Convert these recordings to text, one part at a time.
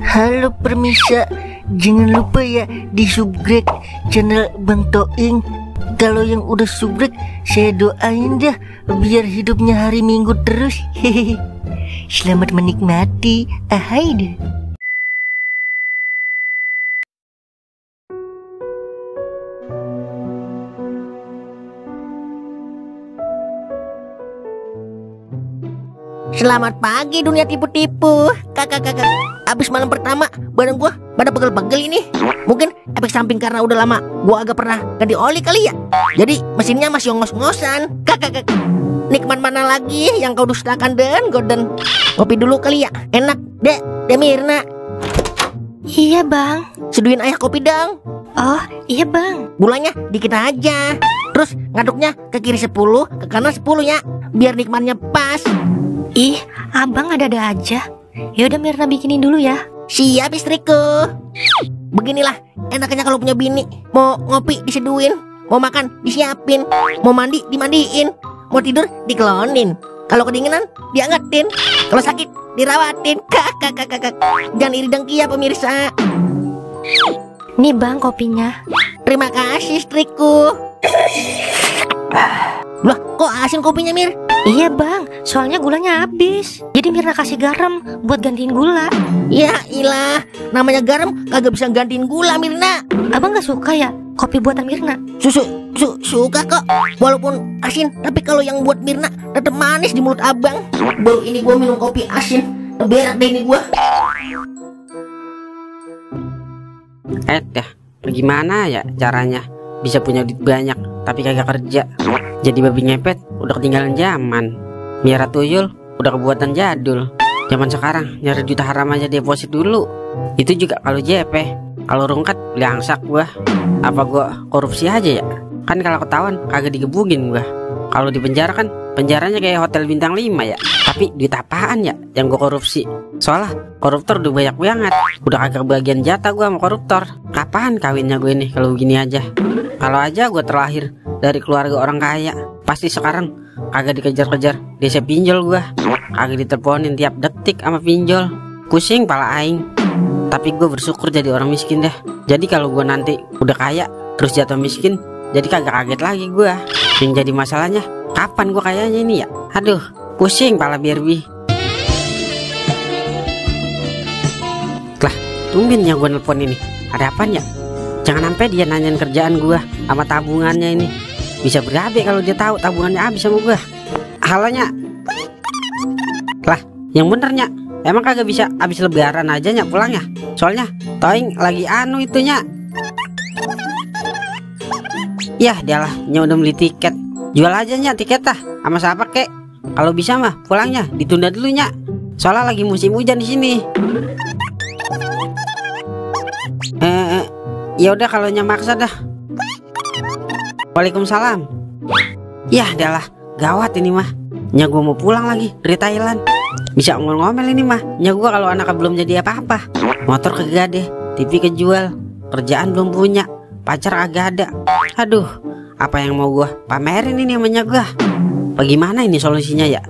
Halo permisa, jangan lupa ya di subscribe channel Bang Toing. Kalau yang udah subscribe, saya doain dah biar hidupnya hari Minggu terus. Hehehe. Selamat menikmati. Ahai deh. Selamat pagi dunia tipu-tipu. Kakak. Abis malam pertama badan gua pada pegel-pegel ini. Mungkin efek samping karena udah lama gua agak pernah ganti oli kali ya. Jadi mesinnya masih ngos-ngosan. Kakak. Nikmat mana lagi yang kau dustakan Den Gordon? Kopi dulu kali ya. Enak, Dek Mirna. Iya bang. Seduin ayah kopi dong. Oh iya bang. Gulanya dikit aja. Terus ngaduknya ke kiri 10, ke kanan 10 ya. Biar nikmatnya pas. Ih, abang ada-ada aja. Yaudah Mirna bikinin dulu ya. Siap istriku. Beginilah enaknya kalau punya bini. Mau ngopi diseduin, mau makan disiapin, mau mandi dimandiin, mau tidur dikelonin. Kalau kedinginan diangetin, kalau sakit dirawatin. Kakak. Jangan iri dengki ya pemirsa. Nih bang kopinya. Terima kasih istriku. Lah kok asin kopinya Mir? Iya bang, soalnya gulanya habis. Jadi Mirna kasih garam buat gantiin gula. Ya ilah, namanya garam kagak bisa gantiin gula Mirna. Abang gak suka ya kopi buatan Mirna? Suka kok. Walaupun asin, tapi kalau yang buat Mirna tetap manis di mulut abang. Baru ini gua minum kopi asin, berak deh ini gua. Dah, bagaimana ya caranya bisa punya duit banyak tapi kagak kerja? Jadi babi ngepet udah ketinggalan zaman. Miara tuyul udah kebuatan jadul. Zaman sekarang nyari duit haram aja deposit dulu. Itu juga kalau JP. Kalau rungkat beli angsak gua. Apa gua korupsi aja ya? Kan kalau ketahuan kagak digebugin gua. Kalau di penjara kan penjaranya kayak hotel bintang 5 ya. Tapi duit apaan ya yang gua korupsi? Soalnya koruptor udah banyak banget. Udah kagak bagian jatah gua sama koruptor. Kapan kawinnya gue nih kalau begini aja? Kalau aja gua terlahir dari keluarga orang kaya, pasti sekarang kagak dikejar-kejar desa pinjol gua. Kagak diteleponin tiap detik sama pinjol. Pusing pala aing. Tapi gue bersyukur jadi orang miskin dah. Jadi kalau gue nanti udah kaya terus jatuh miskin, jadi kagak kaget lagi gue. Yang jadi masalahnya kapan gue kayanya ini ya? Aduh, pusing pala BRB. Lah, tumbennya gue nelpon ini. Ada apaan ya? Jangan sampai dia nanyain kerjaan gue sama tabungannya ini. Bisa berabe kalau dia tahu tabungannya habis sama gue. Halonya. Lah, yang benernya emang kagak bisa habis lebaran aja nya pulangnya. Soalnya Toing lagi itunya. Yah, dialah nya udah beli tiket. Jual aja nya tiket dah sama siapa kek. Kalau bisa mah pulangnya ditunda dulu nya. Soalnya lagi musim hujan di sini. Ya udah kalau nya maksa dah. Waalaikumsalam. Yah, dialah gawat ini mah. Nya gua mau pulang lagi dari Thailand. Bisa ngomel-ngomel ini mah. Nya gua kalau anaknya belum jadi apa-apa. Motor kagak deh, TV kejual, kerjaan belum punya, pacar agak ada. Aduh, apa yang mau gua pamerin ini sama nya gua? Bagaimana ini solusinya ya?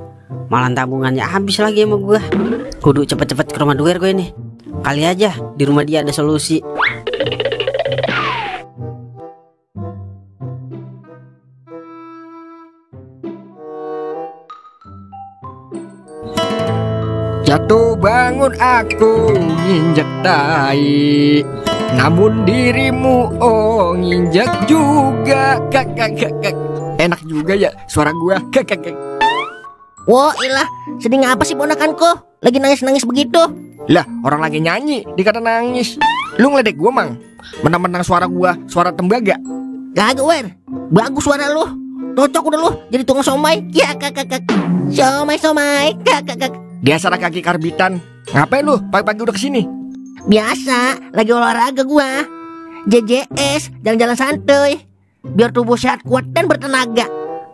Malah tabungannya habis lagi sama gua. Kudu cepet-cepet ke rumah duer gue nih. Kali aja di rumah dia ada solusi. Jatuh bangun aku nginjek tai, namun dirimu oh nginjek juga. Kakak. Enak juga ya suara gua. Kakak. Wah ilah, sedih ngapa sih ponakanku? Lagi nangis-nangis begitu. Lah, orang lagi nyanyi dikata nangis. Lu ngeledek gua mang. Menang-menang suara gua suara tembaga. Kagak Wer, bagus suara lu. Cocok udah lu jadi tukang somai. Ya kakak. Somai. Kakak. Biasa kaki karbitan. Ngapain lu pagi-pagi udah kesini? Biasa, lagi olahraga gua. JJS, jalan-jalan santuy. Biar tubuh sehat kuat dan bertenaga.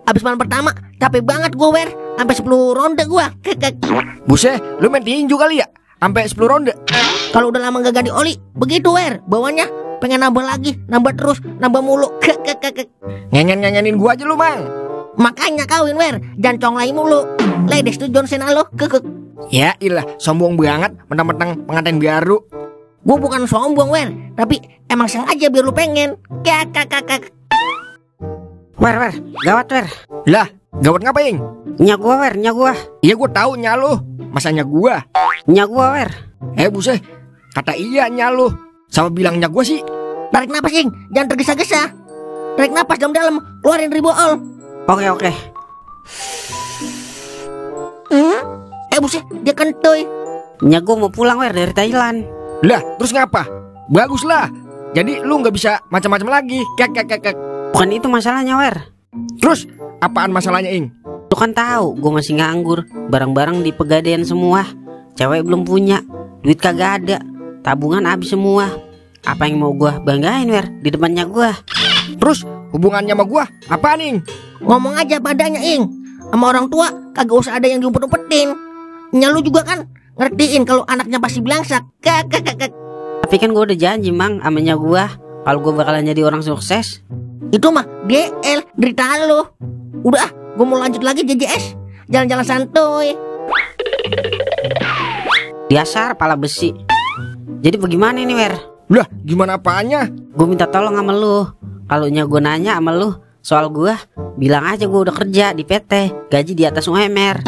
Abis malam pertama, capek banget gua Wer. Sampai 10 ronde gua. Buset, lu main tinju kali ya? Sampai 10 ronde. Kalau udah lama gak ganti oli, begitu Wer. Bawanya pengen nambah lagi, nambah terus, nambah mulu. Ngenyen-ngenyenin gua aja lu mang. Makanya kawin Wer, jangan conglai mulu. Ladies tuh John Cena lo, kekek. Ya ilah, sombong banget mentang-mentang pengantin baru. Gue bukan sombong, Wer, tapi emang sengaja biar lu pengen. Kak. Wer, gawat Wer. Lah, gawat ngapain? Nyak gua Wer, nyak gua. Iya gue tahu nyalu. Masanya gua. Nyak gua Wer. Buset. Kata iya nyalu. Sama bilangnya gua sih. Tarik napas, Ing, jangan tergesa-gesa. Tarik napas dalam-dalam, keluarin ribool. Oke. Buset, dia kentoy. Nyak gua mau pulang Wer dari Thailand. Lah, terus ngapa? Bagus lah. Jadi lu nggak bisa macam-macam lagi. Kek. Bukan itu masalahnya Wer. Terus apaan masalahnya, Ing? Lu kan tahu gue masih nganggur, barang-barang di pegadaian semua. Cewek belum punya, duit kagak ada, tabungan habis semua. Apa yang mau gue banggain Wer di depannya gue? Terus hubungannya sama gua apaan, Ing? Ngomong aja padanya, Ing. Sama orang tua kagak usah ada yang diumpet-umpetin. Lu juga kan ngertiin kalau anaknya pasti belangsak. Kak. Tapi kan gue udah janji Mang amanya gue, kalau gue bakalan jadi orang sukses. Itu mah DL, derita lo. Udah, gue mau lanjut lagi JJS. Jalan-jalan santuy. Dasar pala besi. Jadi bagaimana ini Wer? Lah, gimana apaannya? Gue minta tolong sama lu. Kalau gue nanya sama lu soal gue, bilang aja gue udah kerja di PT, gaji di atas UMR.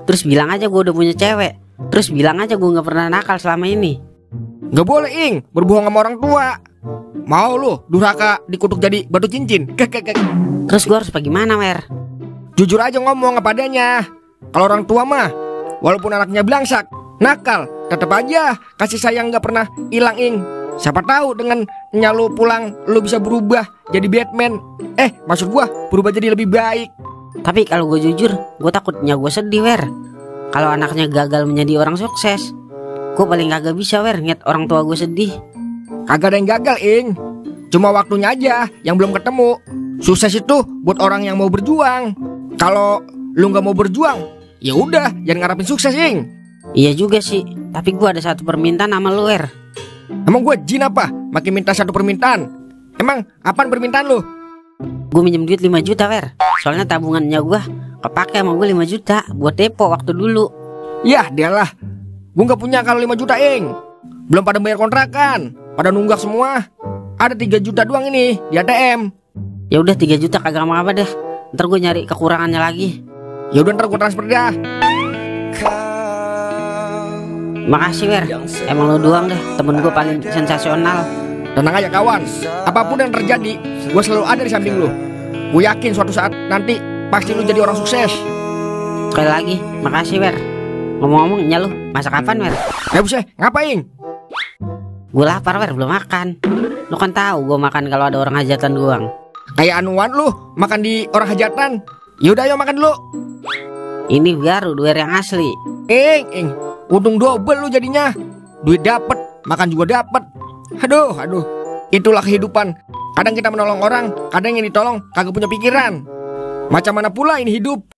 Terus bilang aja gue udah punya cewek. Terus bilang aja gue gak pernah nakal selama ini. Gak boleh, Ing, berbohong sama orang tua. Mau lu durhaka dikutuk jadi batu cincin. Kek. Terus gue harus bagaimana Wer? Jujur aja ngomong apa adanya. Kalau orang tua mah, walaupun anaknya belangsak, nakal, tetap aja kasih sayang gak pernah hilang, Ing. Siapa tahu dengan nyalu pulang lu bisa berubah jadi Batman. Maksud gua berubah jadi lebih baik. Tapi kalau gue jujur, gue takutnya gue sedih Wer. Kalau anaknya gagal menjadi orang sukses, gue paling kagak bisa Wer ngeliat orang tua gue sedih. Kagak ada yang gagal, Ing. Cuma waktunya aja yang belum ketemu. Sukses itu buat orang yang mau berjuang. Kalau lu nggak mau berjuang, ya udah jangan ngarepin sukses, Ing. Iya juga sih. Tapi gue ada satu permintaan sama lu Wer. Emang gue jin apa? Makin minta satu permintaan. Emang apaan permintaan lu? Gue minjem duit 5 juta Wer. Soalnya tabungannya gue kepake sama gue 5 juta buat depo waktu dulu. Yah dialah, gue gak punya kalau 5 juta, Ing. Belum pada bayar kontrakan, pada nunggak semua. Ada 3 juta doang ini di ATM. Ya udah 3 juta kagak apa-apa deh. Ntar gue nyari kekurangannya lagi. Ya udah ntar gue transfer dah. Makasih Wer. Emang lo doang deh temen gue paling sensasional. Tenang aja kawan, apapun yang terjadi, gue selalu ada di samping lu. Gue yakin suatu saat nanti pasti lu jadi orang sukses. Sekali lagi, makasih Wer. Ngomong-ngomong, lu masak apaan Wer? Buset, ngapain? Gue lapar Wer, belum makan. Lu kan tahu gue makan kalau ada orang hajatan doang. Kayak anuan lu, makan di orang hajatan. Yaudah ayo makan dulu. Ini baru Wer yang asli. Ing, untung double lu jadinya. Duit dapet, makan juga dapet. Aduh, itulah kehidupan. Kadang kita menolong orang, kadang yang ditolong kagak punya pikiran. Macam mana pula ini hidup?